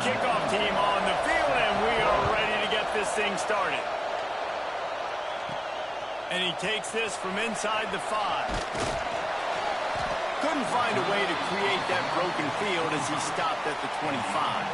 kickoff team on the field, and we are ready to get this thing started. And he takes this from inside the 5. Couldn't find a way to create that broken field as he stopped at the 25.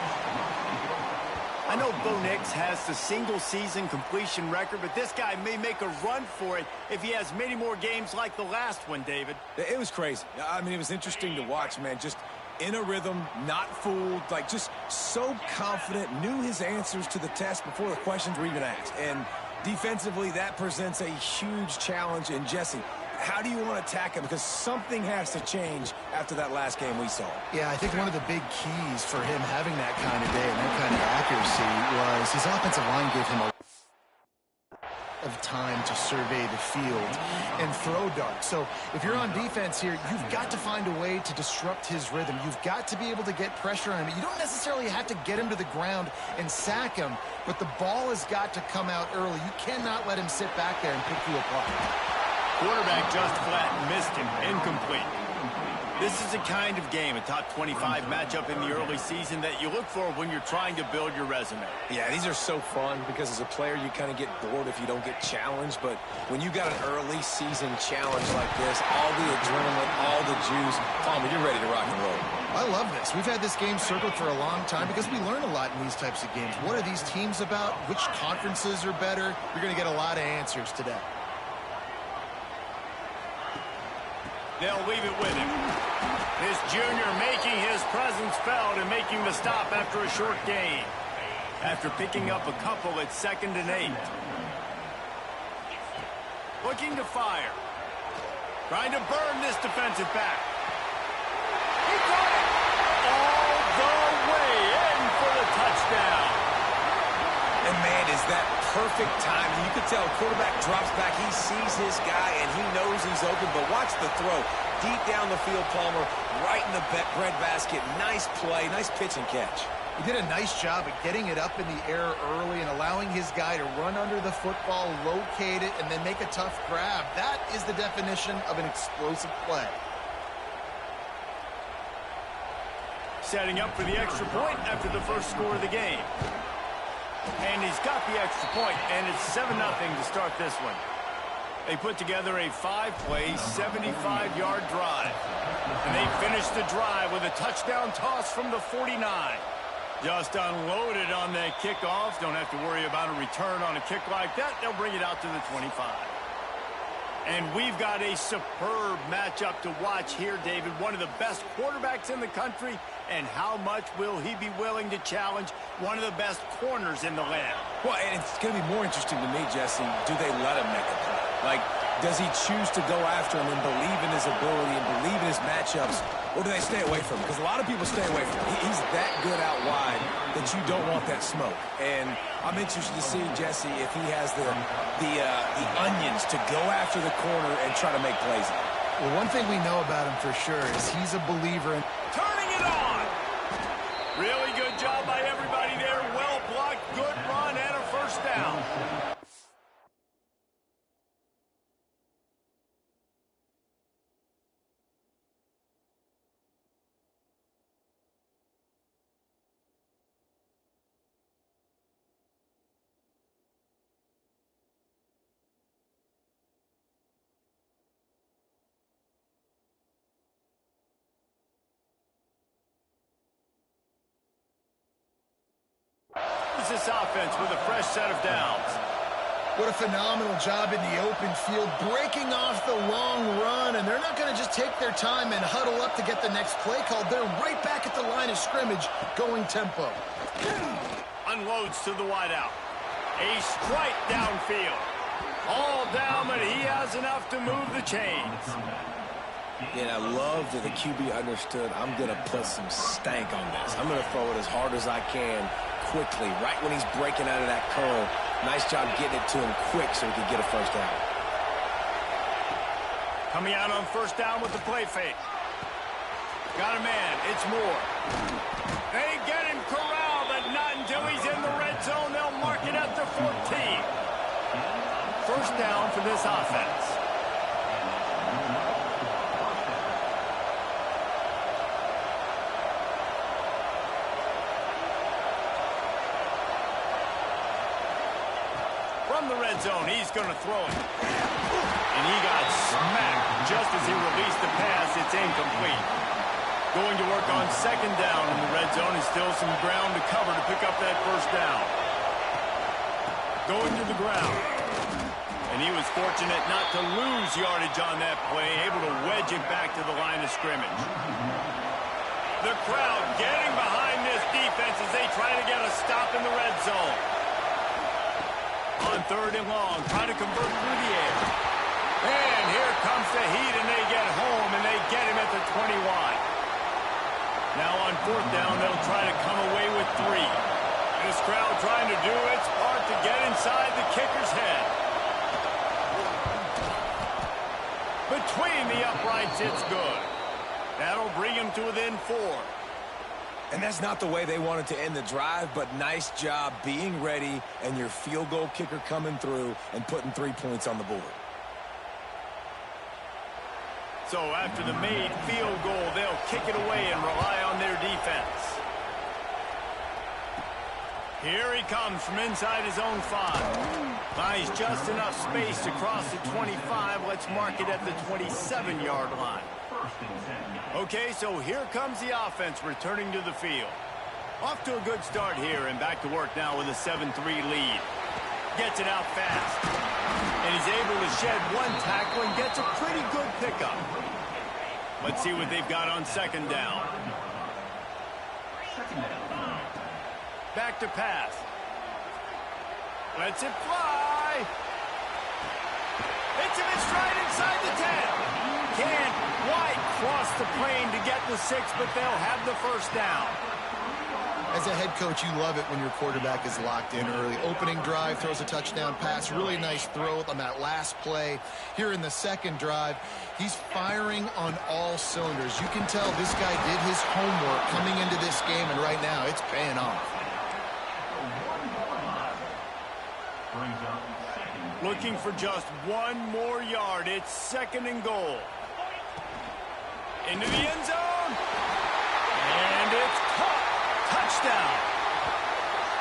I know Bo Nix has the single-season completion record, but this guy may make a run for it if he has many more games like the last one, David. It was crazy. I mean, it was interesting to watch, man. Just in a rhythm, not fooled, like just so confident, knew his answers to the test before the questions were even asked. And defensively, that presents a huge challenge. And Jesse, how do you want to attack him? Because something has to change after that last game we saw. Yeah, I think one of the big keys for him having that kind of day and that kind of accuracy was his offensive line gave him a of time to survey the field and throw darts. So if you're on defense here, you've got to find a way to disrupt his rhythm. You've got to be able to get pressure on him. You don't necessarily have to get him to the ground and sack him, but the ball has got to come out early. You cannot let him sit back there and pick you apart. Quarterback just flat missed him. Incomplete. This is the kind of game, a top 25 matchup in the early season, that you look for when you're trying to build your resume. Yeah, these are so fun because as a player, you kind of get bored if you don't get challenged. But when you got an early season challenge like this, all the adrenaline, all the juice, Palmer, you're ready to rock and roll. I love this. We've had this game circled for a long time because we learn a lot in these types of games. What are these teams about? Which conferences are better? You're going to get a lot of answers today. They'll leave it with him. This junior making his presence felt and making the stop after a short gain. After picking up a couple at 2nd and 8. Looking to fire. Trying to burn this defensive back. He got it all the way in for the touchdown. And man, is that perfect time. You can tell quarterback drops back. He sees his guy, and he knows he's open. But watch the throw. Deep down the field, Palmer, right in the breadbasket. Nice play, nice pitch and catch. He did a nice job of getting it up in the air early and allowing his guy to run under the football, locate it, and then make a tough grab. That is the definition of an explosive play. Setting up for the extra point after the first score of the game. And he's got the extra point, and it's 7-0 to start this one. They put together a 5-play, 75-yard drive. And they finish the drive with a touchdown toss from the 49. Just unloaded on that kickoff. Don't have to worry about a return on a kick like that. They'll bring it out to the 25. And we've got a superb matchup to watch here, David. One of the best quarterbacks in the country. And how much will he be willing to challenge one of the best corners in the land? Well, and it's going to be more interesting to me, Jesse, do they let him make a play? Like, does he choose to go after him and believe in his ability and believe in his matchups, or do they stay away from him? Because a lot of people stay away from him. He's that good out wide that you don't want that smoke. And I'm interested to see, Jesse, if he has the onions to go after the corner and try to make plays. Well, one thing we know about him for sure is he's a believer in turning it on. Really good job by everybody there. Well blocked, good run, and a first down. This offense with a fresh set of downs. What a phenomenal job in the open field, breaking off the long run, and they're not going to just take their time and huddle up to get the next play called. They're right back at the line of scrimmage, going tempo. Unloads to the wideout. A strike downfield. All down, but he has enough to move the chains. And I love that the QB understood, I'm going to put some stank on this. I'm going to throw it as hard as I can quickly, right when he's breaking out of that curl. Nice job getting it to him quick so he could get a first down. Coming out on first down with the play fake. Got a man. It's Moore. They get him corralled, but not until he's in the red zone. They'll mark it at the 14. First down for this offense. from the red zone. He's going to throw it. And he got smacked just as he released the pass. It's incomplete. Going to work on second down in the red zone. And still some ground to cover to pick up that first down. Going to the ground. And he was fortunate not to lose yardage on that play. Able to wedge it back to the line of scrimmage. The crowd getting behind this defense as they try to get a stop in the red zone. On third and long, trying to convert through the air. And here comes the heat, and they get home, and they get him at the 21. Now on fourth down, they'll try to come away with 3. This crowd trying to do its part to get inside the kicker's head. Between the uprights, it's good. That'll bring him to within 4. And that's not the way they wanted to end the drive, but nice job being ready and your field goal kicker coming through and putting 3 points on the board. So after the made field goal, they'll kick it away and rely on their defense. Here he comes from inside his own 5. Finds just enough space to cross the 25. Let's mark it at the 27-yard line. Okay, so here comes the offense returning to the field. Off to a good start here and back to work now with a 7-3 lead. Gets it out fast. And he's able to shed 1 tackle and gets a pretty good pickup. Let's see what they've got on second down. Back to pass. Lets it fly. Hits him in stride inside the 10. Can't quite cross the plane to get the 6, but they'll have the first down. As a head coach, you love it when your quarterback is locked in early. Opening drive, throws a touchdown pass. Really nice throw on that last play. Here in the second drive, he's firing on all cylinders. You can tell this guy did his homework coming into this game, and right now it's paying off. Looking for just 1 more yard. It's second and goal. Into the end zone. And it's caught. Touchdown.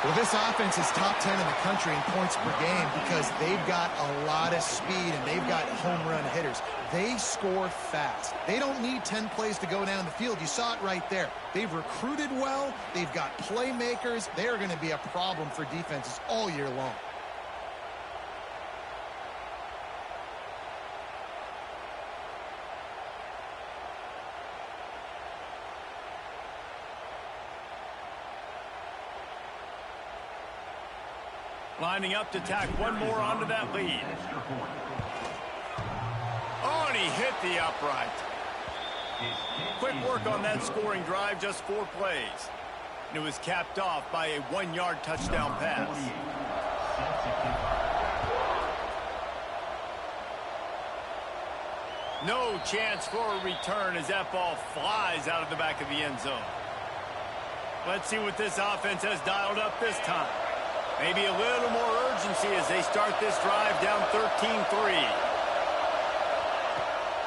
Well, this offense is top 10 in the country in points per game because they've got a lot of speed and they've got home run hitters. They score fast. They don't need 10 plays to go down the field. You saw it right there. They've recruited well. They've got playmakers. They are going to be a problem for defenses all year long. Lining up to tack 1 more onto that lead. Oh, and he hit the upright. Quick work on that scoring drive, just 4 plays. And it was capped off by a 1-yard touchdown pass. No chance for a return as that ball flies out of the back of the end zone. Let's see what this offense has dialed up this time. Maybe a little more urgency as they start this drive down 13-3.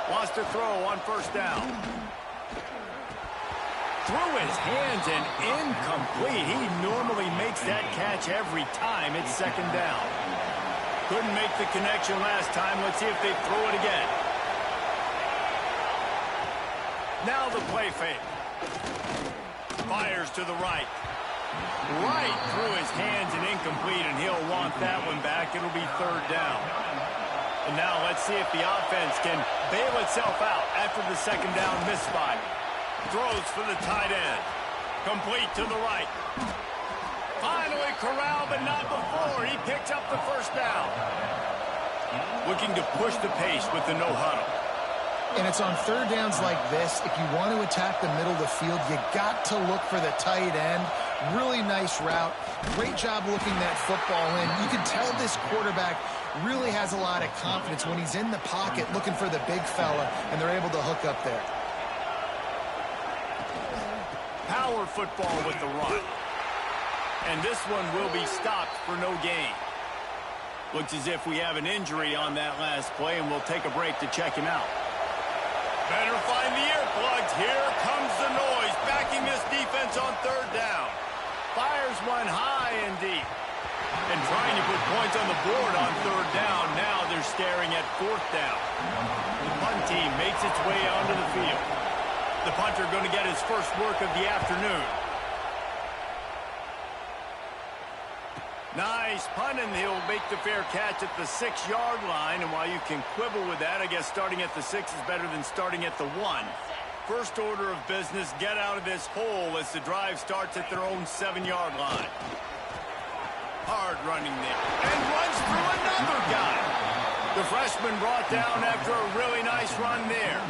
Lost a throw on first down. Through his hands and incomplete. He normally makes that catch every time. It's second down. Couldn't make the connection last time. Let's see if they throw it again. Now the play fake. Fires to the right. Right through his hands and incomplete, and he'll want that one back. It'll be third down. And now let's see if the offense can bail itself out after the second down misfire. Throws for the tight end. Complete to the right. Finally corralled, but not before. He picks up the first down. Looking to push the pace with the no huddle. And it's on third downs like this, if you want to attack the middle of the field, you got to look for the tight end. Really nice route. Great job looking that football in. You can tell this quarterback really has a lot of confidence when he's in the pocket looking for the big fella, and they're able to hook up there. Power football with the run. And this one will be stopped for no gain. Looks as if we have an injury on that last play, and we'll take a break to check him out. Better find the earplugs. Here comes the noise, backing this defense on third down. Fires one high and deep. And trying to put points on the board on third down. Now they're staring at fourth down. The punt team makes its way onto the field. The punter going to get his first work of the afternoon. Nice punt, and he'll make the fair catch at the 6-yard line. And while you can quibble with that, I guess starting at the 6 is better than starting at the 1. First order of business, get out of this hole as the drive starts at their own 7-yard line. Hard running there, and runs through another guy. The freshman brought down after a really nice run there.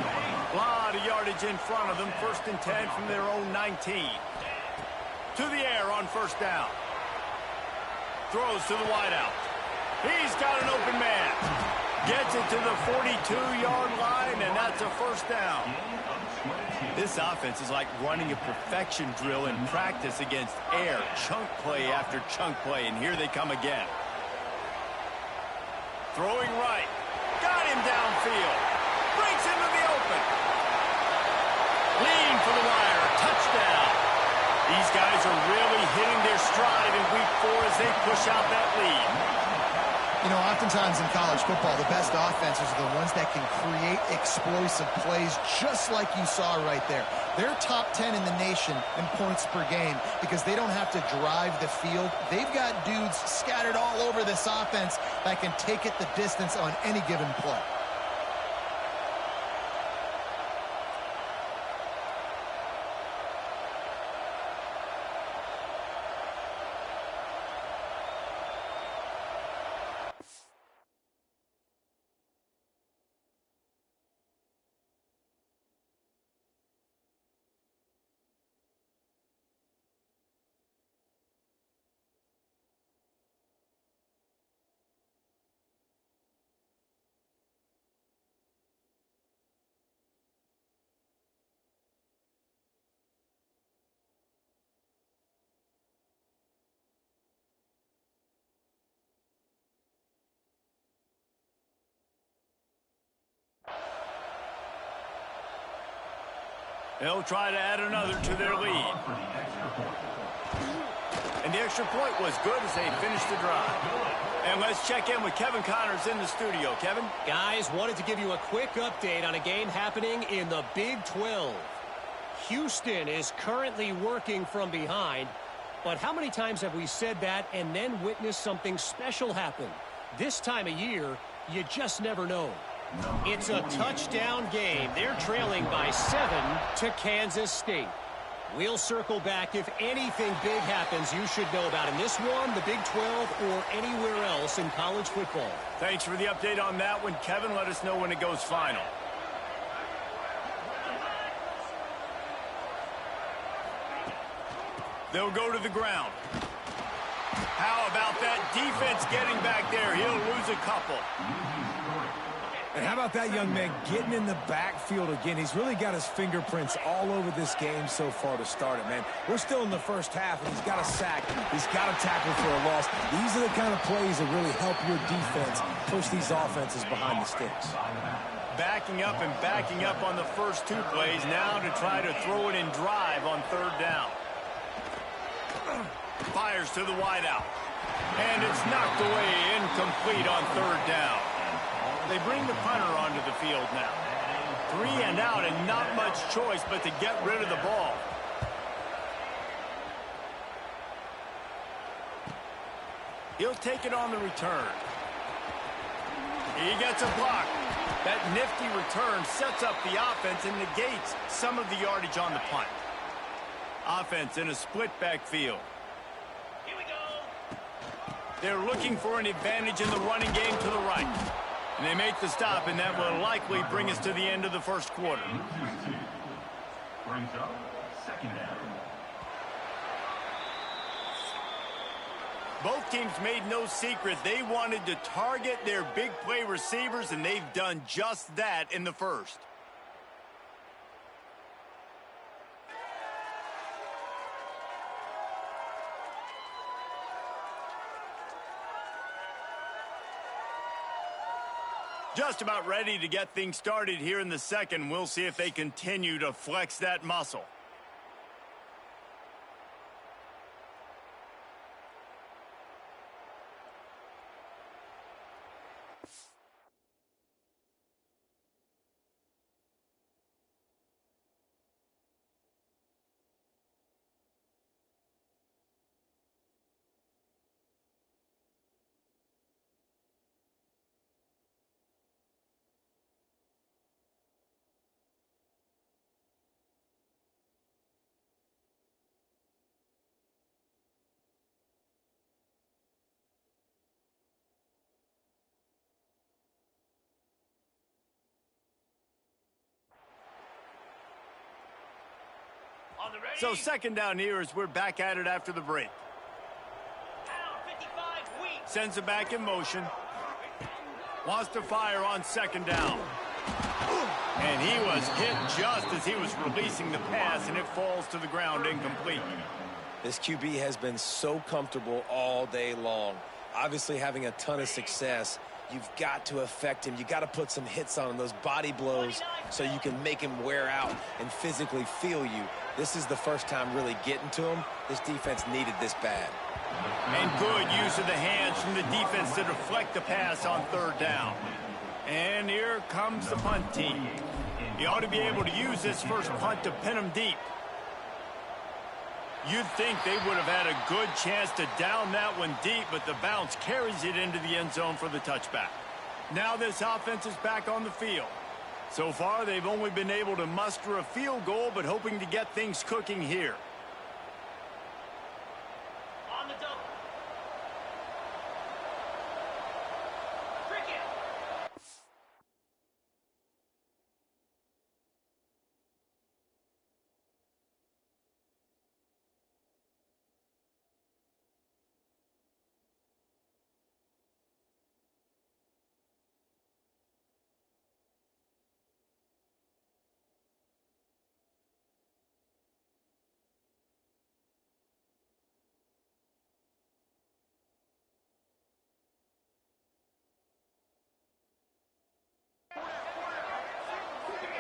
A lot of yardage in front of them, 1st and 10 from their own 19. To the air on first down. Throws to the wideout. He's got an open man. Gets it to the 42-yard line, and that's a first down. This offense is like running a perfection drill in practice against air. Chunk play after chunk play, and here they come again. Throwing right. Got him downfield. Breaks into the open. Lean for the wire. Touchdown. These guys are really hitting their stride in week 4 as they push out that lead. You know, oftentimes in college football, the best offenses are the ones that can create explosive plays just like you saw right there. They're top 10 in the nation in points per game because they don't have to drive the field. They've got dudes scattered all over this offense that can take it the distance on any given play. They'll try to add another to their lead. And the extra point was good as they finished the drive. And let's check in with Kevin Connors in the studio. Kevin? Guys, wanted to give you a quick update on a game happening in the Big 12. Houston is currently working from behind. But how many times have we said that and then witnessed something special happen? This time of year, you just never know. It's a touchdown game. They're trailing by 7 to Kansas State. We'll circle back if anything big happens you should know about in this one, the Big 12, or anywhere else in college football. Thanks for the update on that one, Kevin. Let us know when it goes final. They'll go to the ground. How about that defense getting back there? He'll lose a couple. And how about that young man getting in the backfield again? He's really got his fingerprints all over this game so far to start it, man. We're still in the first half, and he's got a sack. He's got a tackle for a loss. These are the kind of plays that really help your defense push these offenses behind the sticks. Backing up and backing up on the first 2 plays. Now to try to throw it in drive on third down. Fires to the wideout. And it's knocked away, incomplete on third down. They bring the punter onto the field now. 3 and out and not much choice but to get rid of the ball. He'll take it on the return. He gets a block. That nifty return sets up the offense and negates some of the yardage on the punt. Offense in a split backfield. Here we go. They're looking for an advantage in the running game to the right. And they make the stop, and that will likely bring us to the end of the first quarter. Brings up second down. Both teams made no secret they wanted to target their big play receivers, and they've done just that in the first. Just about ready to get things started here in the second. We'll see if they continue to flex that muscle. So second down here as we're back at it after the break. Sends it back in motion. Wants to fire on second down. And he was hit just as he was releasing the pass, and it falls to the ground incomplete. This QB has been so comfortable all day long. Obviously having a ton of success. You've got to affect him. You got to put some hits on him, those body blows, so you can make him wear out and physically feel you. This is the first time really getting to him. This defense needed this bad. And good use of the hands from the defense to deflect the pass on third down. And here comes the punt team. You ought to be able to use this first punt to pin them deep. You'd think they would have had a good chance to down that one deep, but the bounce carries it into the end zone for the touchback. Now this offense is back on the field. So far, they've only been able to muster a field goal, but hoping to get things cooking here. On the double. Cricket.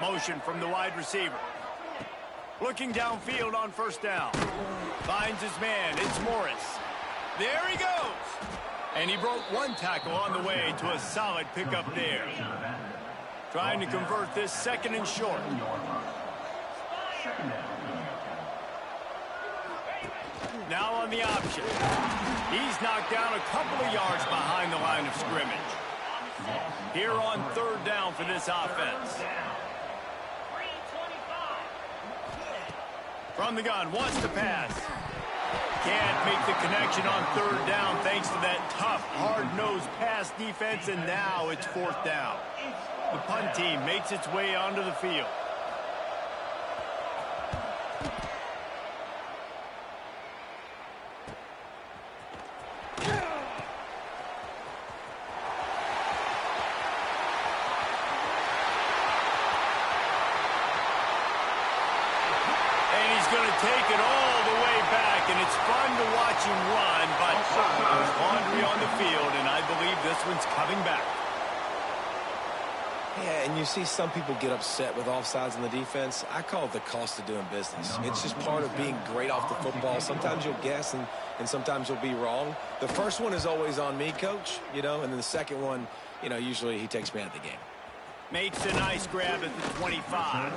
Motion from the wide receiver. Looking downfield on first down. Finds his man. It's Morris. There he goes. And he broke one tackle on the way to a solid pickup there. Trying to convert this second and short. Now on the option. He's knocked down a couple of yards behind the line of scrimmage. Here on third down for this offense. From the gun, wants to pass. Can't make the connection on third down thanks to that tough, hard-nosed pass defense, and now it's fourth down. The punt team makes its way onto the field. Take it all the way back, and it's fun to watch him run, but there's laundry on the field, and I believe this one's coming back. Yeah, and you see some people get upset with offsides in the defense. I call it the cost of doing business. It's just part of being great off the football. Sometimes you'll guess, and sometimes you'll be wrong. The first one is always on me, Coach, and then the second one, usually he takes me out of the game. Makes a nice grab at the 25.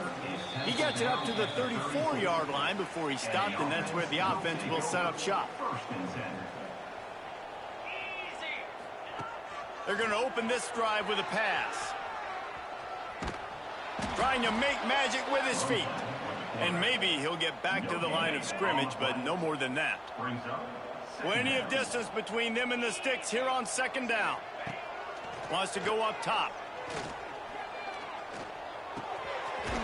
He gets it up to the 34-yard line before he stopped, and that's where the offense will set up shop. They're going to open this drive with a pass. Trying to make magic with his feet. And maybe he'll get back to the line of scrimmage, but no more than that. Plenty of distance between them and the sticks here on second down. Wants to go up top.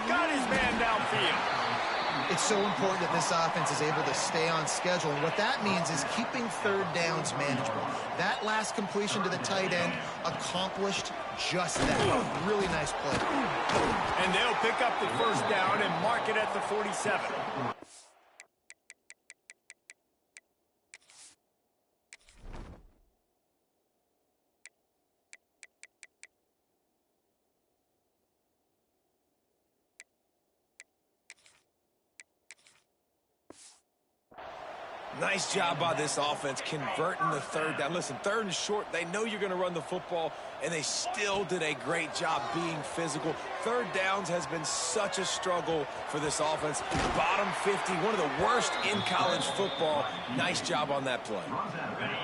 Got his man downfield. It's so important that this offense is able to stay on schedule. And what that means is keeping third downs manageable. That last completion to the tight end accomplished just that. Really nice play. And they'll pick up the first down and mark it at the 47. Nice job by this offense converting the third down. Listen, third and short, they know you're going to run the football, and they still did a great job being physical. Third downs has been such a struggle for this offense. Bottom 50, one of the worst in college football. Nice job on that play.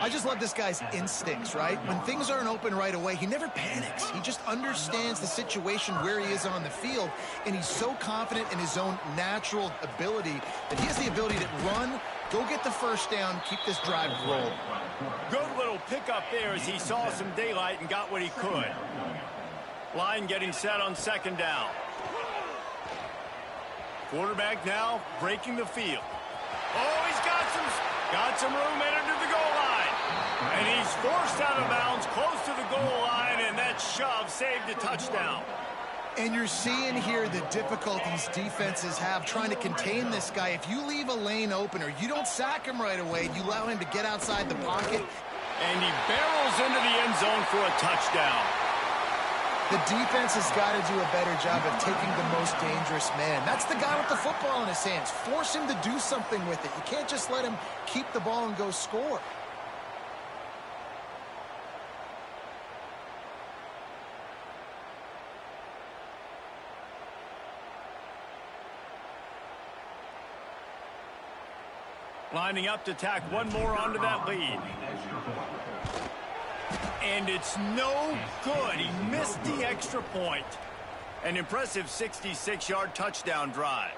I just love this guy's instincts, right? When things aren't open right away, he never panics. He just understands the situation where he is on the field, and he's so confident in his own natural ability that he has the ability to run, go get the first down, keep this drive rolling. Good little pickup there as he saw some daylight and got what he could. Line getting set on second down. Quarterback now breaking the field. Oh, he's got some room headed to the goal line. And he's forced out of bounds close to the goal line, and that shove saved a touchdown. And you're seeing here the difficulties defenses have trying to contain this guy. If you leave a lane open or you don't sack him right away, you allow him to get outside the pocket. And he barrels into the end zone for a touchdown. The defense has got to do a better job of taking the most dangerous man. That's the guy with the football in his hands. Force him to do something with it. You can't just let him keep the ball and go score. Lining up to tack one more onto that lead. And it's no good. He missed the extra point. An impressive 66-yard touchdown drive.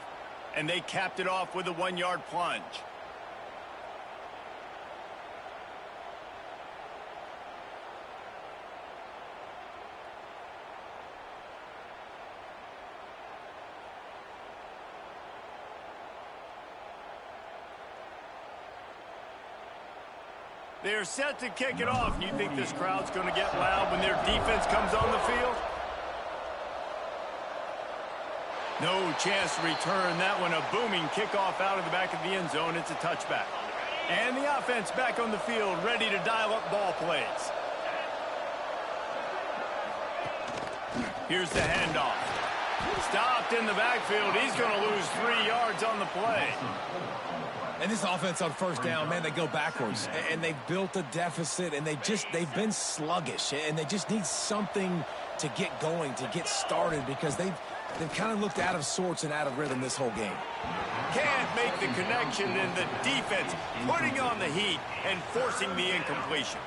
And they capped it off with a 1-yard plunge. They're set to kick it off. You think this crowd's going to get loud when their defense comes on the field? No chance to return that one. A booming kickoff out of the back of the end zone. It's a touchback. And the offense back on the field, ready to dial up ball plays. Here's the handoff. Stopped in the backfield. He's going to lose 3 yards on the play. And this offense on first down, man, they go backwards. And they've built a deficit, and they've been sluggish. And they just need something to get going, to get started, because they've kind of looked out of sorts and out of rhythm this whole game. Can't make the connection, and the defense putting on the heat and forcing the incompletion.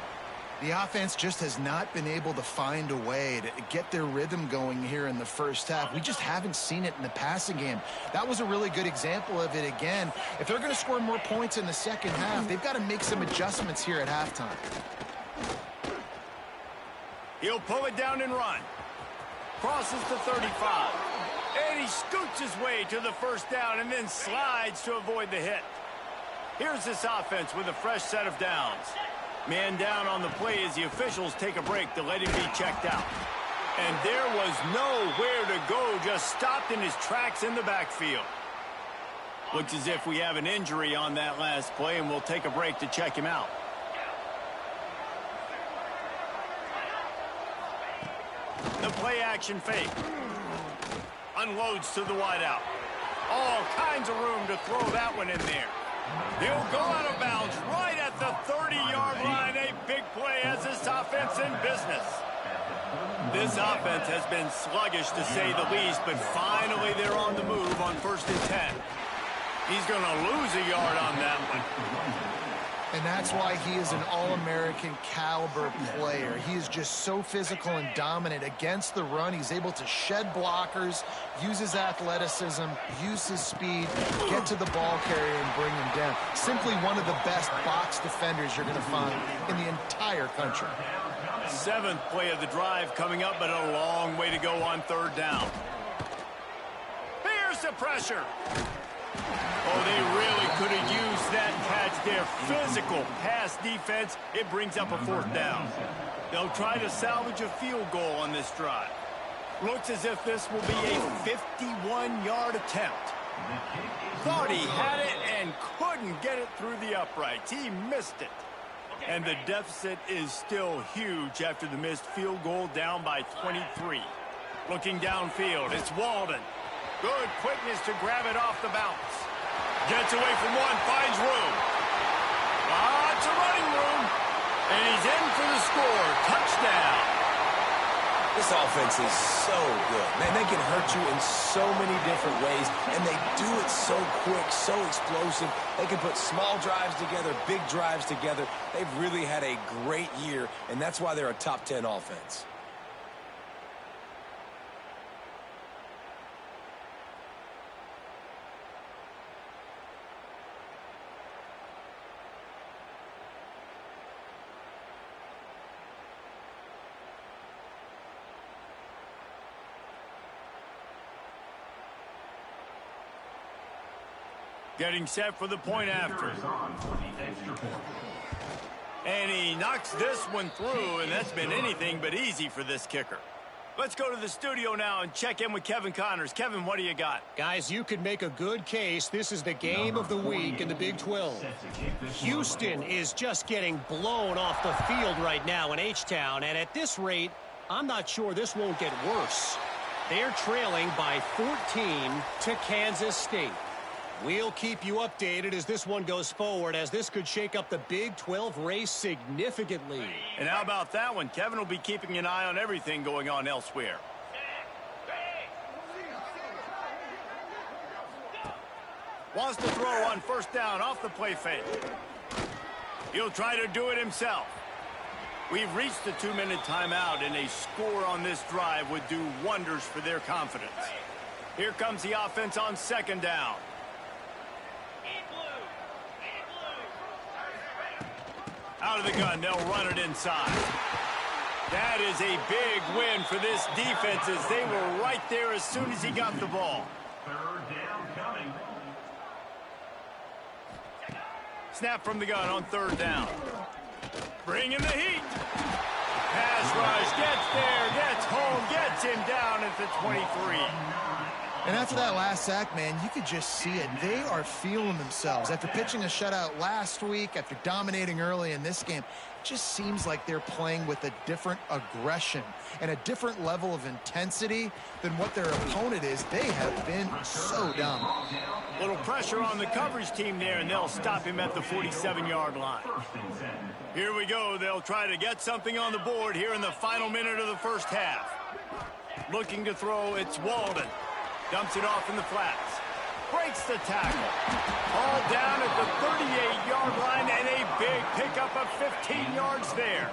The offense just has not been able to find a way to get their rhythm going here in the first half. We just haven't seen it in the passing game. That was a really good example of it again. If they're going to score more points in the second half, they've got to make some adjustments here at halftime. He'll pull it down and run. Crosses the 35. And he scoots his way to the first down and then slides to avoid the hit. Here's this offense with a fresh set of downs. Man down on the play as the officials take a break to let him be checked out. And there was nowhere to go, just stopped in his tracks in the backfield. Looks as if we have an injury on that last play, and we'll take a break to check him out. The play action fake. Unloads to the wideout. All kinds of room to throw that one in there. He'll go out of bounds right at the 30-yard line. A big play as this offense in business. This offense has been sluggish to say the least, but finally they're on the move on 1st and 10. He's going to lose a yard on that one. And that's why he is an All-American caliber player. He is just so physical and dominant against the run. He's able to shed blockers, use his athleticism, use his speed, get to the ball carrier and bring him down. Simply one of the best box defenders you're going to find in the entire country. 7th play of the drive coming up, but a long way to go on 3rd down. Here's the pressure. Oh, they really could have used that catch there. Physical pass defense. It brings up a 4th down. They'll try to salvage a field goal on this drive. Looks as if this will be a 51-yard attempt. Thought he had it and couldn't get it through the uprights. He missed it. And the deficit is still huge after the missed field goal, down by 23. Looking downfield, it's Walden. Good quickness to grab it off the bounce. Gets away from one, finds room. Lots of running room. And he's in for the score. Touchdown. This offense is so good. Man, they can hurt you in so many different ways, and they do it so quick, so explosive. They can put small drives together, big drives together. They've really had a great year, and that's why they're a top 10 offense. Getting set for the point after. And he knocks this one through, and that's been anything but easy for this kicker. Let's go to the studio now and check in with Kevin Connors. Kevin, what do you got? Guys, you could make a good case. This is the game of the week in the Big 12. Houston is just getting blown off the field right now in H-Town, and at this rate, I'm not sure this won't get worse. They're trailing by 14 to Kansas State. We'll keep you updated as this one goes forward, as this could shake up the Big 12 race significantly. And how about that one? Kevin will be keeping an eye on everything going on elsewhere. Wants to throw on first down off the play fake. He'll try to do it himself. We've reached the 2-minute timeout, and a score on this drive would do wonders for their confidence. Here comes the offense on second down. Out of the gun, they'll run it inside. That is a big win for this defense, as they were right there as soon as he got the ball. Third down coming. Snap from the gun on third down. Bring in the heat. Pass rush, gets there, gets home, gets him down at the 23. And after that last sack, man, you could just see it. They are feeling themselves. After pitching a shutout last week, after dominating early in this game, it just seems like they're playing with a different aggression and a different level of intensity than what their opponent is. They have been so dumb. Little pressure on the coverage team there, and they'll stop him at the 47-yard line. Here we go. They'll try to get something on the board here in the final minute of the first half. Looking to throw, it's Walden. Dumps it off in the flats. Breaks the tackle. All down at the 38-yard line, and a big pickup of 15 yards there.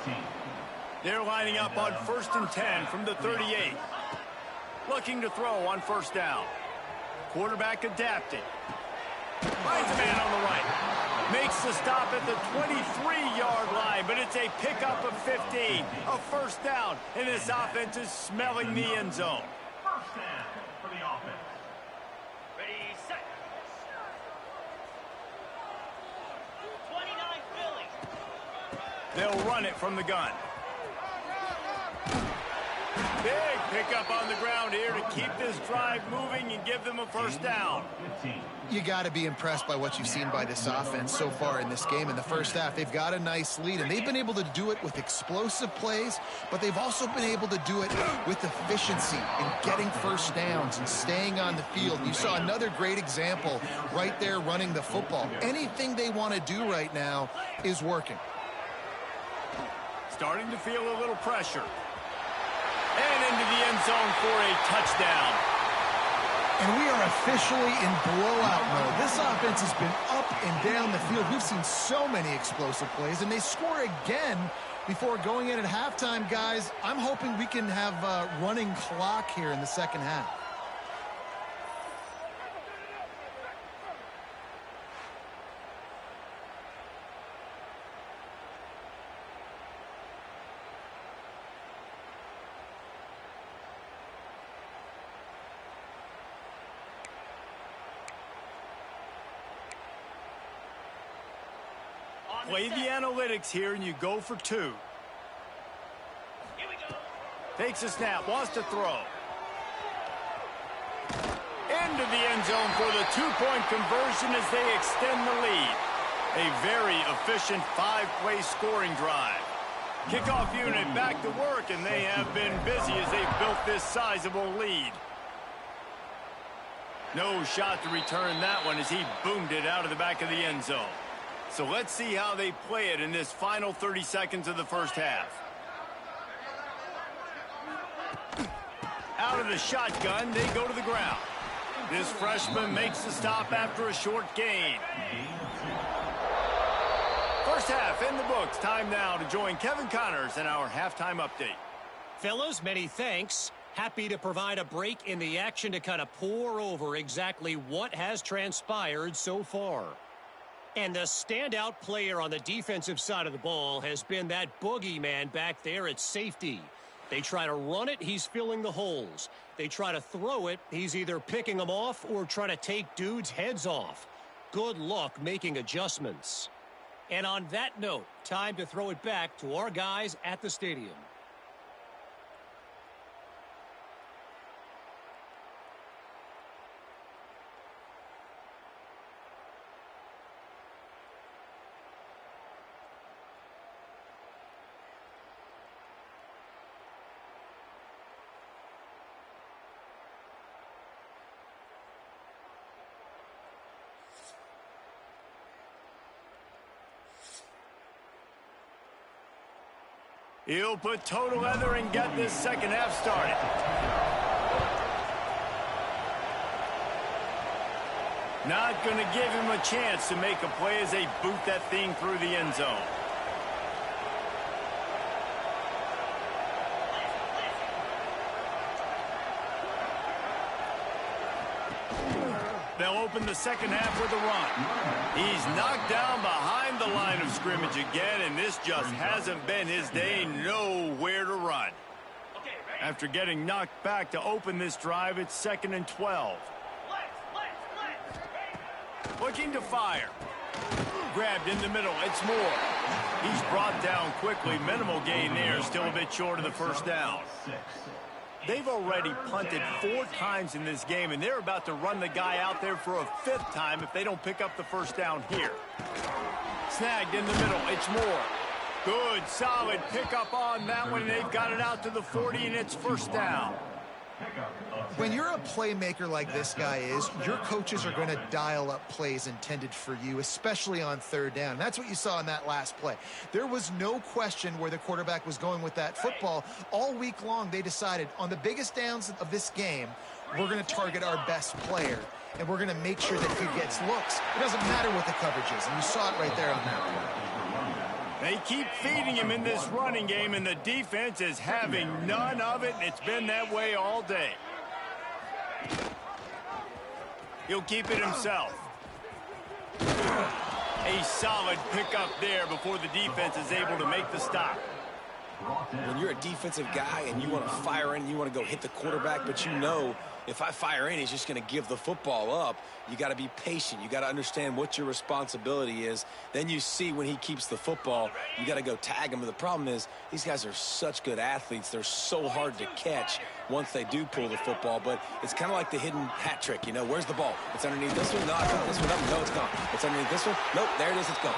They're lining up on 1st and 10 from the 38. Looking to throw on first down. Quarterback adapting. Finds a man on the right. Makes the stop at the 23-yard line, but it's a pickup of 15. A first down, and this offense is smelling the end zone. First down for the offense. Ready, set. 29 Phillies. They'll run it from the gun. Big pickup on the ground here to keep this drive moving and give them a first down. You got to be impressed by what you've seen by this offense so far in this game. In the first half, they've got a nice lead, and they've been able to do it with explosive plays, but they've also been able to do it with efficiency in getting first downs and staying on the field. You saw another great example right there running the football. Anything they want to do right now is working. Starting to feel a little pressure. And into the end zone for a touchdown. And we are officially in blowout mode. This offense has been up and down the field. We've seen so many explosive plays, and they score again before going in at halftime, guys. I'm hoping we can have a running clock here in the second half. Play the analytics here, and you go for two. Here we go. Takes a snap, wants to throw. Into the end zone for the two-point conversion as they extend the lead. A very efficient 5-play scoring drive. Kickoff unit back to work, and they have been busy as they've built this sizable lead. No shot to return that one as he boomed it out of the back of the end zone. So let's see how they play it in this final 30 seconds of the first half. Out of the shotgun, they go to the ground. This freshman makes the stop after a short gain. First half in the books. Time now to join Kevin Connors in our halftime update. Fellas, many thanks. Happy to provide a break in the action to kind of pour over exactly what has transpired so far. And the standout player on the defensive side of the ball has been that boogeyman back there at safety. They try to run it, he's filling the holes. They try to throw it, he's either picking them off or trying to take dudes' heads off. Good luck making adjustments. And on that note, time to throw it back to our guys at the stadium. He'll put total leather and get this second half started. Not going to give him a chance to make a play as they boot that thing through the end zone. They'll open the second half with a run. He's knocked down behind the line of scrimmage again, and this just hasn't been his day. Nowhere to run. After getting knocked back to open this drive, it's 2nd and 12. Looking to fire. Grabbed in the middle. It's Moore. He's brought down quickly. Minimal gain there. Still a bit short of the first down. They've already punted 4 times in this game, and they're about to run the guy out there for a 5th time if they don't pick up the first down here. Snagged in the middle. It's Moore. Good, solid pickup on that one, and they've got it out to the 40, and it's first down. When you're a playmaker like this guy is, your coaches are going to dial up plays intended for you, especially on 3rd down. That's what you saw in that last play. There was no question where the quarterback was going with that football. All week long, they decided on the biggest downs of this game, we're going to target our best player, and we're going to make sure that he gets looks. It doesn't matter what the coverage is, and you saw it right there on that one. They keep feeding him in this running game, and the defense is having none of it, and it's been that way all day. He'll keep it himself. A solid pickup there before the defense is able to make the stop. When you're a defensive guy and you want to fire in, you want to go hit the quarterback, but you know if I fire in, he's just going to give the football up. You got to be patient. You got to understand what your responsibility is. Then you see when he keeps the football, you got to go tag him. But the problem is these guys are such good athletes. They're so hard to catch once they do pull the football. But it's kind of like the hidden hat trick. You know, where's the ball? It's underneath this one. No, I put this one up. No, it's gone. It's underneath this one. Nope, there it is. It's gone.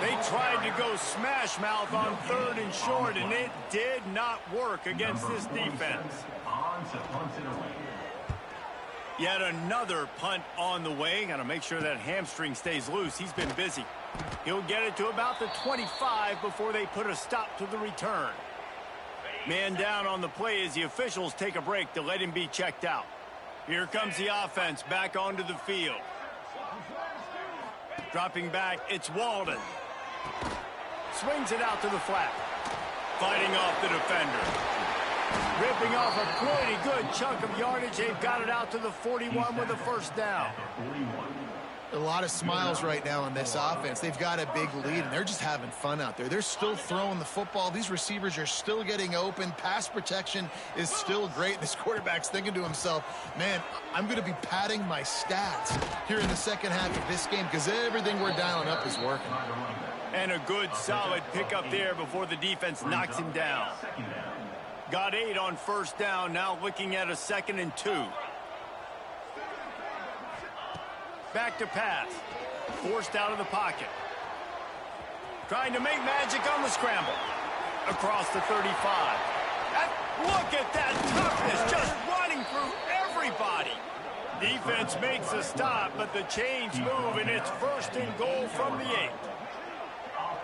They tried to go smash mouth on 3rd and short, and it did not work against this defense. Yet another punt on the way. Got to make sure that hamstring stays loose. He's been busy. He'll get it to about the 25 before they put a stop to the return. Man down on the play as the officials take a break to let him be checked out. Here comes the offense back onto the field. Dropping back, it's Walden. Swings it out to the flat. Fighting off the defender. Ripping off a pretty good chunk of yardage. They've got it out to the 41 with a first down. A lot of smiles right now on this offense. They've got a big lead, and they're just having fun out there. They're still throwing the football. These receivers are still getting open. Pass protection is still great. This quarterback's thinking to himself, man, I'm going to be padding my stats here in the second half of this game because everything we're dialing up is working. And a good, solid pickup there before the defense knocks him down. Got 8 on first down, now looking at a 2nd and 2. Back to pass. Forced out of the pocket. Trying to make magic on the scramble. Across the 35. Look at that toughness, just running through everybody. Defense makes a stop, but the chains move, and it's 1st and goal from the 8.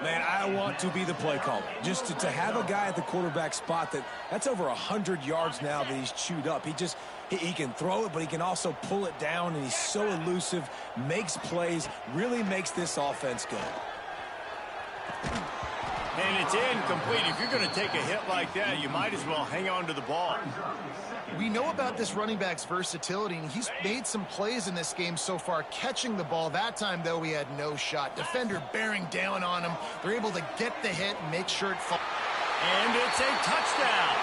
Man, I want to be the play caller. Just to have a guy at the quarterback spot that's over 100 yards now that he's chewed up. He can throw it, but he can also pull it down, and he's so elusive, makes plays, really makes this offense go. And it's incomplete. If you're going to take a hit like that, you might as well hang on to the ball. We know about this running back's versatility, and he's made some plays in this game so far, catching the ball. That time, though, he had no shot. Defender bearing down on him. They're able to get the hit and make sure it falls. And it's a touchdown.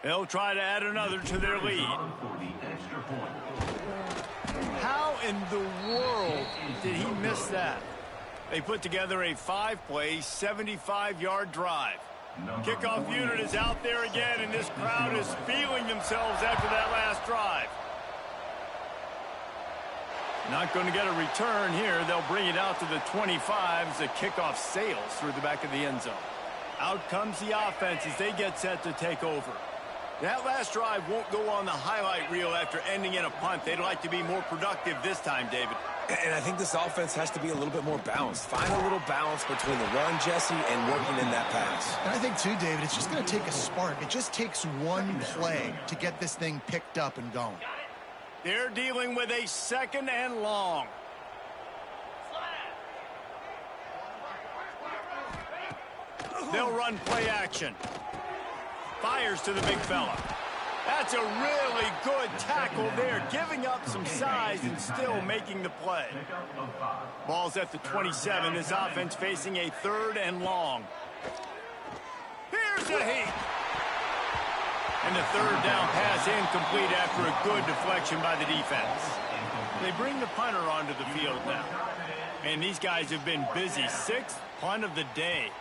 They'll try to add another to their lead. How in the world did he miss that? They put together a 5-play, 75-yard drive. Kickoff unit is out there again, and this crowd is feeling themselves after that last drive. Not going to get a return here. They'll bring it out to the 25 as the kickoff sails through the back of the end zone. Out comes the offense as they get set to take over. That last drive won't go on the highlight reel after ending in a punt. They'd like to be more productive this time, David. And I think this offense has to be a little bit more balanced. Find a little balance between the run, Jesse, and working in that pass. And I think, too, David, it's just going to take a spark. It just takes one play to get this thing picked up and going. They're dealing with a 2nd and long. They'll run play action. Fires to the big fella. That's a really good tackle there, giving up some size and still making the play. Ball's at the 27. This offense facing a 3rd and long. Here's a heat. And the 3rd down pass incomplete after a good deflection by the defense. They bring the punter onto the field now. And these guys have been busy. 6th punt of the day.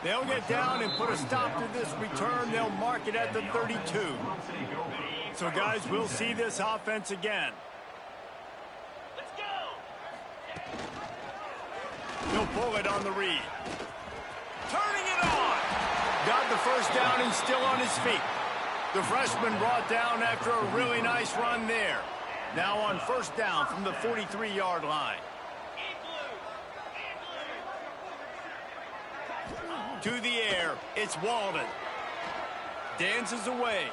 They'll get down and put a stop to this return. They'll mark it at the 32. So, guys, we'll see this offense again. Let's go. He'll pull it on the read. Turning it on. Got the first down and still on his feet. The freshman brought down after a really nice run there. Now on 1st down from the 43-yard line. To the air, it's Walden. Dances away.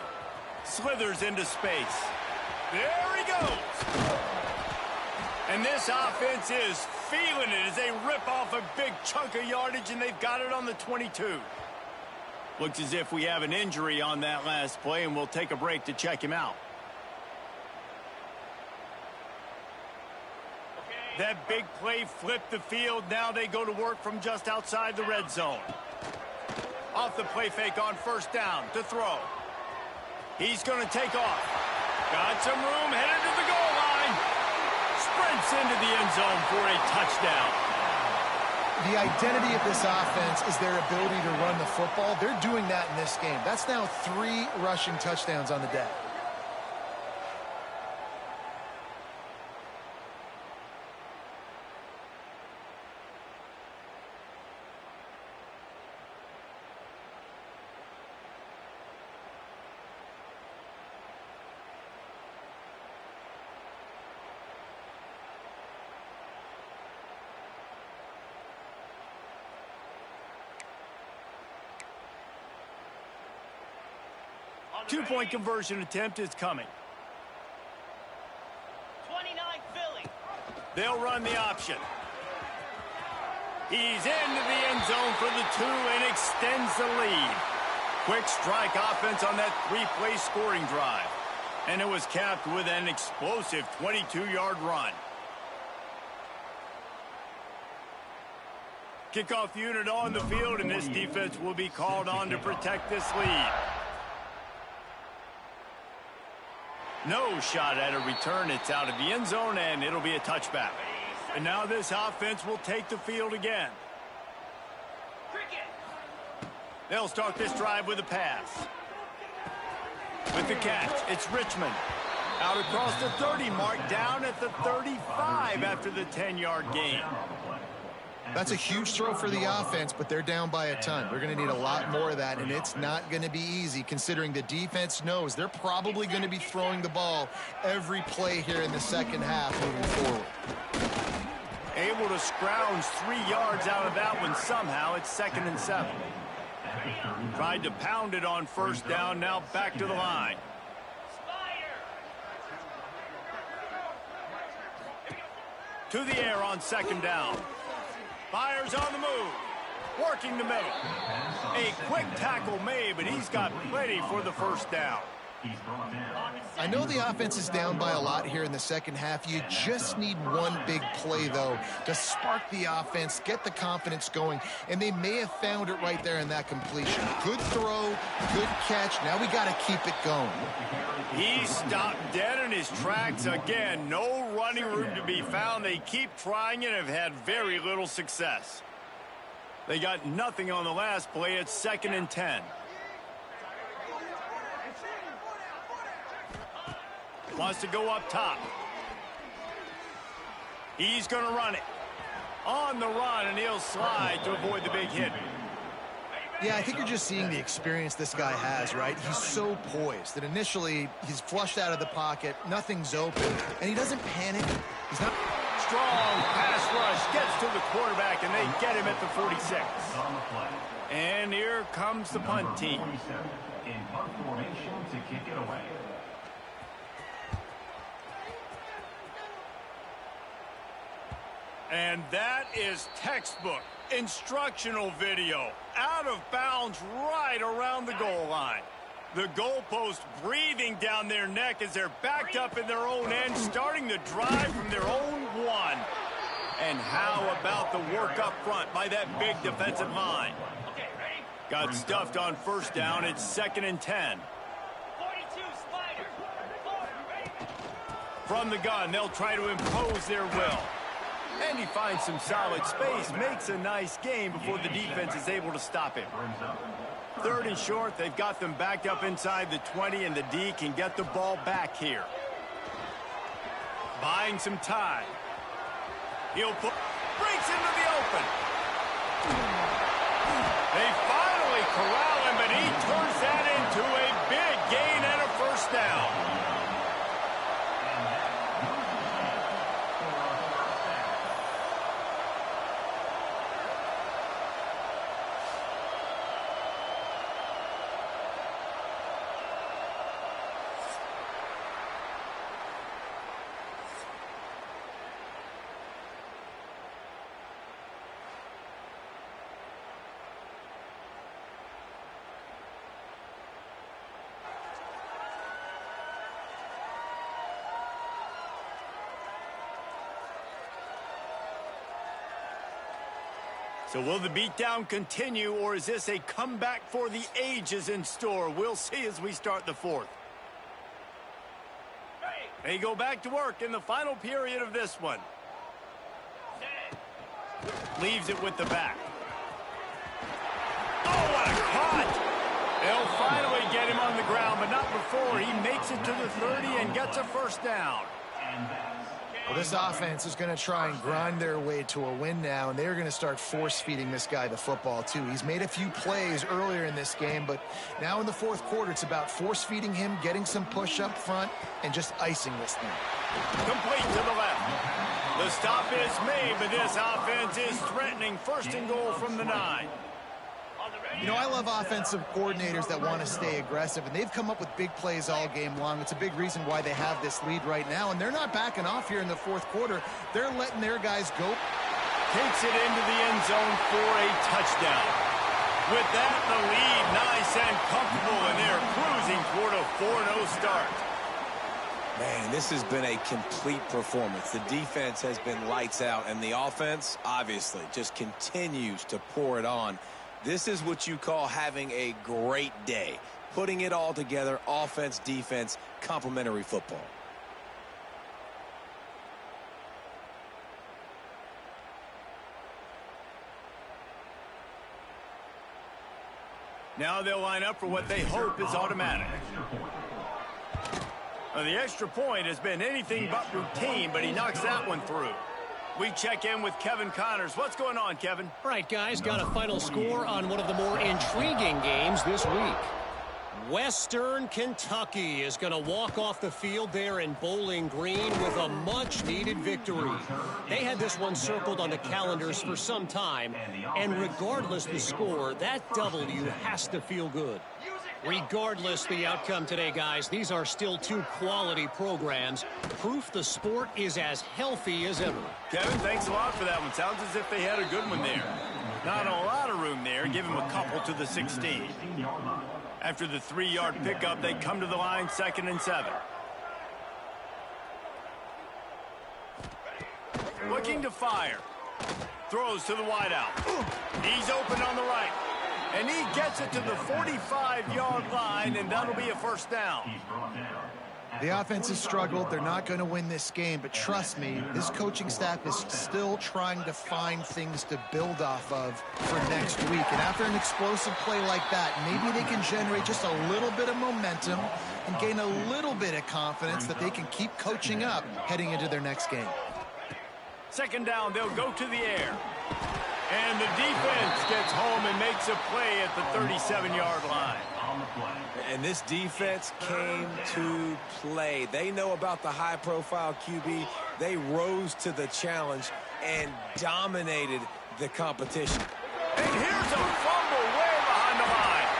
Slithers into space. There he goes. And this offense is feeling it as they rip off a big chunk of yardage, and they've got it on the 22. Looks as if we have an injury on that last play, and we'll take a break to check him out. That big play flipped the field. Now they go to work from just outside the red zone. Off the play fake on 1st down to throw. He's going to take off. Got some room, headed to the goal line. Sprints into the end zone for a touchdown. The identity of this offense is their ability to run the football. They're doing that in this game. That's now 3 rushing touchdowns on the day. Two-point conversion attempt is coming. 29 Philly. They'll run the option. He's into the end zone for the 2 and extends the lead. Quick strike offense on that 3-play scoring drive. And it was capped with an explosive 22-yard run. Kickoff unit on the field, and this defense will be called on to protect this lead. No shot at a return. It's out of the end zone, and it'll be a touchback. And now this offense will take the field again. They'll start this drive with a pass. With the catch, it's Richmond. Out across the 30 mark, down at the 35 after the 10-yard gain. That's a huge throw for the offense, but they're down by a ton. They're going to need a lot more of that, and it's not going to be easy considering the defense knows they're probably going to be throwing the ball every play here in the second half moving forward. Able to scrounge 3 yards out of that one somehow. It's 2nd and 7. Tried to pound it on 1st down, now back to the line. To the air on 2nd down. Fires on the move. Working the middle. A quick tackle made, but he's got plenty for the 1st down. He's brought in. I know the offense is down by a lot here in the second half. You just need one big play, though, to spark the offense, get the confidence going, and they may have found it right there in that completion. Good throw, good catch. Now we got to keep it going. He stopped dead in his tracks again. No running room to be found. They keep trying and have had very little success. They got nothing on the last play. It's 2nd and 10. Wants to go up top. He's going to run it. On the run, and he'll slide to avoid the big hit. Yeah, I think you're just seeing the experience this guy has, right? He's so poised that initially he's flushed out of the pocket, nothing's open, and he doesn't panic. He's not... Strong pass rush gets to the quarterback, and they get him at the 46. On the play. And here comes the punt team. 47 in punt formation to kick it away. And that is textbook instructional video. Out of bounds right around the goal line. The goalpost breathing down their neck as they're backed up in their own end, starting the drive from their own 1. And how about the work up front by that big defensive line? Got stuffed on first down. It's 2nd and 10. 42, Spider. Forward, ready? From the gun, they'll try to impose their will. And he finds some solid space, makes a nice game before the defense is able to stop him. 3rd and short, they've got them backed up inside the 20, and the D can get the ball back here. Buying some time. He'll put, breaks into the open. They finally corral him, but he turns that into a big gain and a first down. So will the beatdown continue, or is this a comeback for the ages in store? We'll see as we start the 4th. They go back to work in the final period of this one. Leaves it with the back. Oh, what a cut! They'll finally get him on the ground, but not before he makes it to the 30 and gets a first down. Well, this offense is going to try and grind their way to a win now, and they're going to start force-feeding this guy the football, too. He's made a few plays earlier in this game, but now in the 4th quarter, it's about force-feeding him, getting some push up front, and just icing this thing. Complete to the left. The stop is made, but this offense is threatening 1st and goal from the 9. You know, I love offensive coordinators that want to stay aggressive, and they've come up with big plays all game long. It's a big reason why they have this lead right now, and they're not backing off here in the 4th quarter. They're letting their guys go. Takes it into the end zone for a touchdown. With that, the lead nice and comfortable, and they're cruising toward a 4-0 start. Man, this has been a complete performance. The defense has been lights out, and the offense, obviously, just continues to pour it on. This is what you call having a great day. Putting it all together, offense, defense, complementary football. Now they'll line up for what they hope is automatic. Now, the extra point has been anything but routine, but he knocks that one through. We check in with Kevin Connors. What's going on, Kevin? All right, guys, got a final score on one of the more intriguing games this week. Western Kentucky is going to walk off the field there in Bowling Green with a much-needed victory. They had this one circled on the calendars for some time, and regardless the score, that W has to feel good. Regardless the outcome today, guys, these are still 2 quality programs. Proof the sport is as healthy as ever. Kevin, thanks a lot for that one. Sounds as if they had a good one there. Not a lot of room there. Give him a couple to the 16. After the 3-yard pickup, they come to the line 2nd and 7. Looking to fire. Throws to the wideout. He's open on the right. And he gets it to the 45-yard line, and that'll be a first down. The offense has struggled. They're not going to win this game, but trust me, this coaching staff is still trying to find things to build off of for next week. And after an explosive play like that, maybe they can generate just a little bit of momentum and gain a little bit of confidence that they can keep coaching up heading into their next game. 2nd down, they'll go to the air. And the defense gets home and makes a play at the 37-yard line. And this defense came to play. They know about the high-profile QB. They rose to the challenge and dominated the competition. And here's a fumble way behind the line.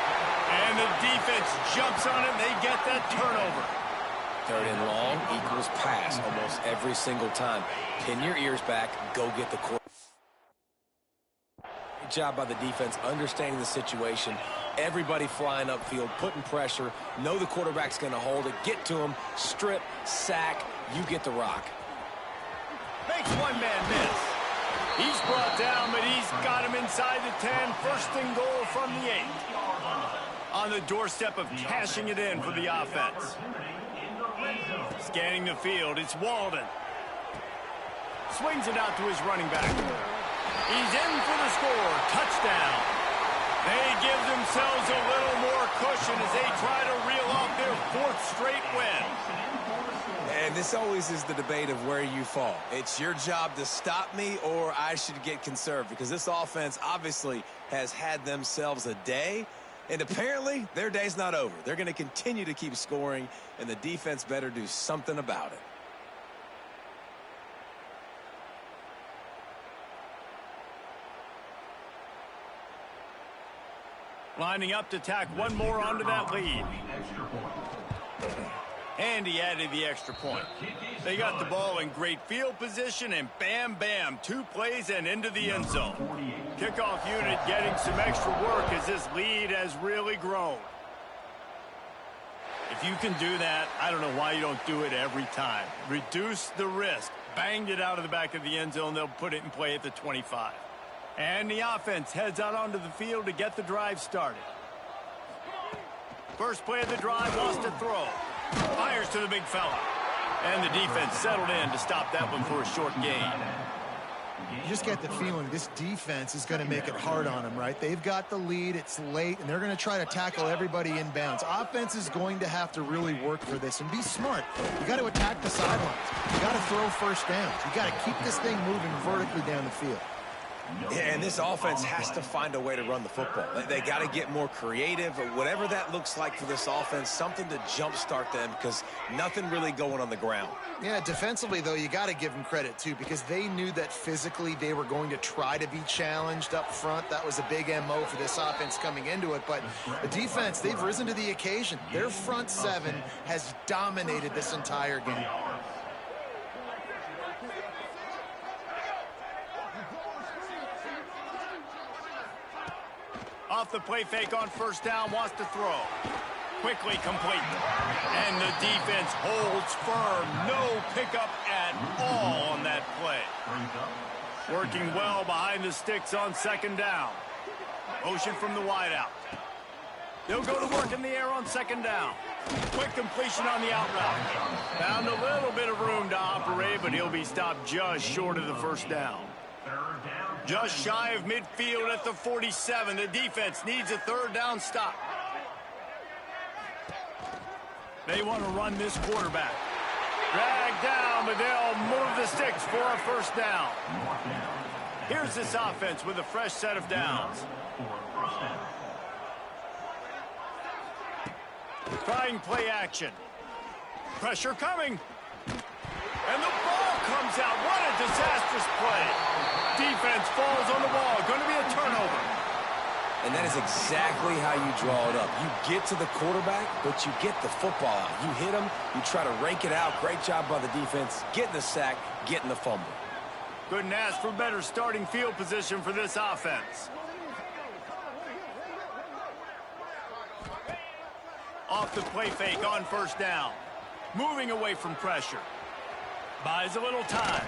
And the defense jumps on it, and they get that turnover. 3rd and long equals pass almost every single time. Pin your ears back. Go get the quarterback. Good job by the defense understanding the situation. Everybody flying upfield, putting pressure. Know the quarterback's going to hold it. Get to him. Strip, sack. You get the rock. Makes one man miss. He's brought down, but he's got him inside the 10. 1st and goal from the 8. On the doorstep of cashing it in for the offense. Scanning the field, it's Walden. Swings it out to his running back. He's in for the score. Touchdown. They give themselves a little more cushion as they try to reel off their 4th straight win. And this always is the debate of where you fall. It's your job to stop me or I should get conserved, because this offense obviously has had themselves a day. And apparently, their day's not over. They're going to continue to keep scoring, and the defense better do something about it. Lining up to tack one more onto that lead. And he added the extra point. They got the ball in great field position, and bam, bam, 2 plays and into the end zone. Kickoff unit getting some extra work as this lead has really grown. If you can do that, I don't know why you don't do it every time. Reduce the risk. Banged it out of the back of the end zone. They'll put it in play at the 25. And the offense heads out onto the field to get the drive started. First play of the drive, wants to throw. Fires to the big fella. And the defense settled in to stop that one for a short gain. You just get the feeling this defense is going to make it hard on them, right? They've got the lead, it's late, and they're going to try to tackle everybody inbounds. Offense is going to have to really work for this and be smart. You got to attack the sidelines. You got to throw first downs. You got to keep this thing moving vertically down the field. Yeah, and this offense has to find a way to run the football. They got to get more creative, or whatever that looks like for this offense, something to jumpstart them, because nothing really going on the ground. Yeah, defensively, though, you got to give them credit, too, because they knew that physically they were going to try to be challenged up front. That was a big MO for this offense coming into it. But the defense, they've risen to the occasion. Their front 7 has dominated this entire game. Off the play fake on first down, wants to throw. Quickly complete. And the defense holds firm. No pickup at all on that play. Working well behind the sticks on second down. Motion from the wideout. They'll go to work in the air on second down. Quick completion on the out route. Found a little bit of room to operate, but he'll be stopped just short of the first down. Just shy of midfield at the 47. The defense needs a third down stop. They want to run this quarterback. Dragged down, but they'll move the sticks for a first down. Here's this offense with a fresh set of downs. Trying play action. Pressure coming. And the ball comes out. What a disastrous play. Defense falls on the ball. Going to be a turnover. And that is exactly how you draw it up. You get to the quarterback, but you get the football out. You hit him, you try to rake it out. Great job by the defense. Getting the sack, getting the fumble. Couldn't ask for better starting field position for this offense. Off the play fake on first down. Moving away from pressure. Buys a little time.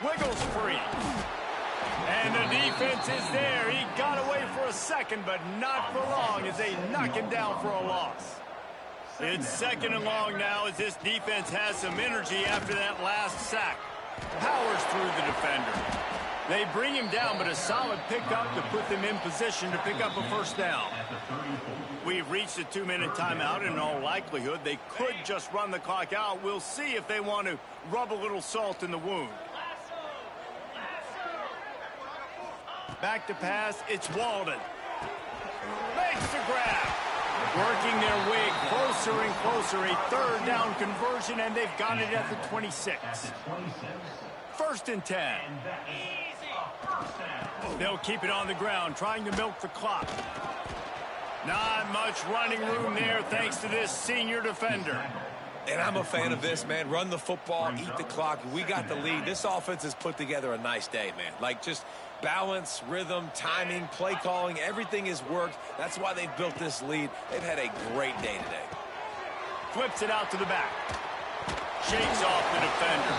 Wiggles free. And the defense is there. He got away for a second, but not for long as they knock him down for a loss. It's second and long now as this defense has some energy after that last sack. Powers through the defender. They bring him down, but a solid pickup to put them in position to pick up a first down. We've reached a 2-minute timeout, and in all likelihood, they could just run the clock out. We'll see if they want to rub a little salt in the wound. Back to pass, it's Walden. Makes the grab. Working their way closer and closer. A third down conversion, and they've got it at the 26. First and 10. They'll keep it on the ground, trying to milk the clock. Not much running room there thanks to this senior defender. And I'm a fan of this, man. Run the football, eat the clock. We got the lead. This offense has put together a nice day, man. Like, just balance, rhythm, timing, play calling, everything has worked. That's why they've built this lead. They've had a great day today. Flips it out to the back. Shakes off the defender.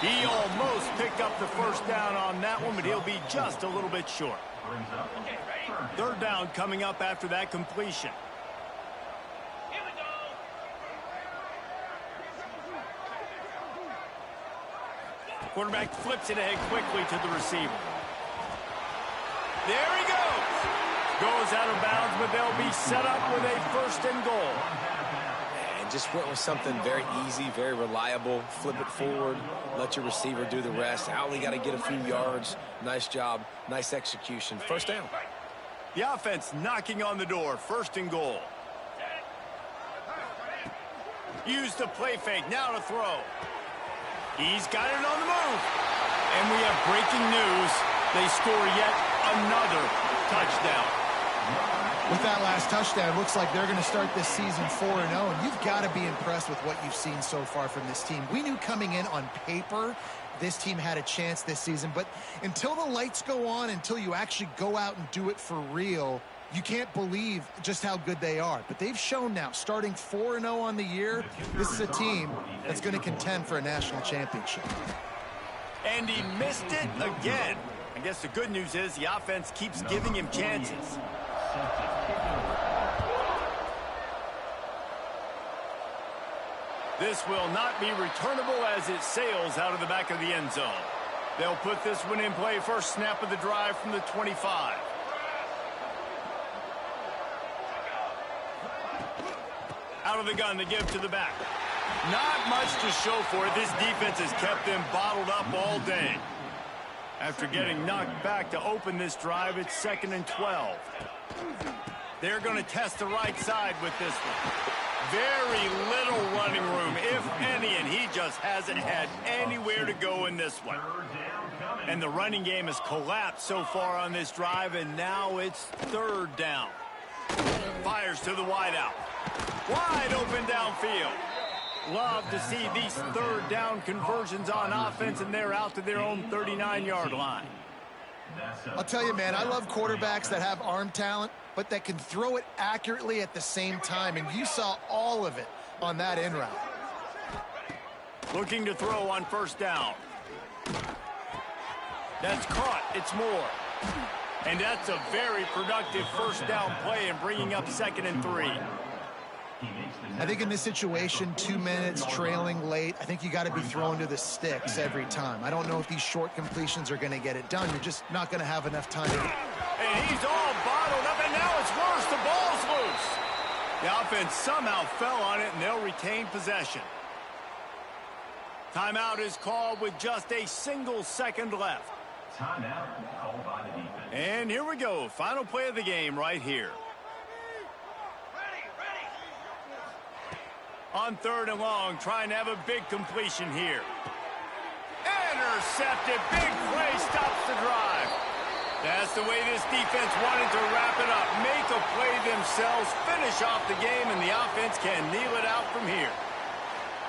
He almost picked up the first down on that one, but he'll be just a little bit short. Third down coming up after that completion. Here we go. Quarterback flips it ahead quickly to the receiver. There he goes. Goes out of bounds, but they'll be set up with a first and goal. And just went with something very easy, very reliable. Flip it forward, let your receiver do the rest. Only got to get a few yards. Nice job, nice execution. First down. The offense knocking on the door. First and goal. Use the play fake. Now to throw. He's got it on the move. And we have breaking news. They score yet another touchdown. With that last touchdown, it looks like they're going to start this season 4-0, and you've got to be impressed with what you've seen so far from this team. We knew coming in on paper this team had a chance this season, but until the lights go on, until you actually go out and do it for real, you can't believe just how good they are. But they've shown now, starting 4-0 on the year, this is a team that's going to contend for a national championship. And he missed it again. I guess the good news is the offense keeps giving him chances. This will not be returnable as it sails out of the back of the end zone. They'll put this one in play. First snap of the drive from the 25. Out of the gun to give to the back. Not much to show for it. This defense has kept them bottled up all day. After getting knocked back to open this drive, it's 2nd and 12. They're going to test the right side with this one. Very little running room, if any, and he just hasn't had anywhere to go in this one. And the running game has collapsed so far on this drive, and now it's third down. Fires to the wideout. Wide open downfield. Love to see these third down conversions on offense, and they're out to their own 39-yard line. I'll tell you, man, I love quarterbacks that have arm talent, but that can throw it accurately at the same time, and you saw all of it on that in route. Looking to throw on first down. That's caught. It's Moore. And that's a very productive first down play and bringing up 2nd and 3. I think in this situation, 2 minutes, trailing late, I think you got to be throwing to the sticks every time. I don't know if these short completions are going to get it done. You're just not going to have enough time. And he's all bottled up, and now it's worse. The ball's loose. The offense somehow fell on it, and they'll retain possession. Timeout is called with just a single second left. Timeout called by the defense. And here we go. Final play of the game right here. On 3rd and long, trying to have a big completion here. Intercepted. Big play stops the drive. That's the way this defense wanted to wrap it up. Make a play themselves, finish off the game, and the offense can kneel it out from here.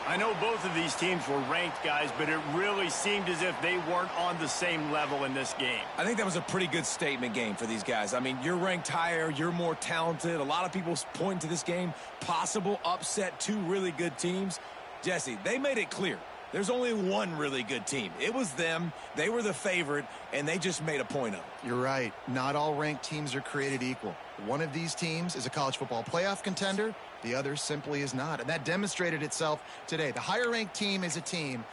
I know both of these teams were ranked, guys, but it really seemed as if they weren't on the same level in this game. I think that was a pretty good statement game for these guys. I mean, you're ranked higher, you're more talented. A lot of people point to this game, possible upset, two really good teams. Jesse, they made it clear. There's only one really good team. It was them. They were the favorite, and they just made a point of it. You're right. Not all ranked teams are created equal. One of these teams is a college football playoff contender. The other simply is not. And that demonstrated itself today. The higher ranked team is a team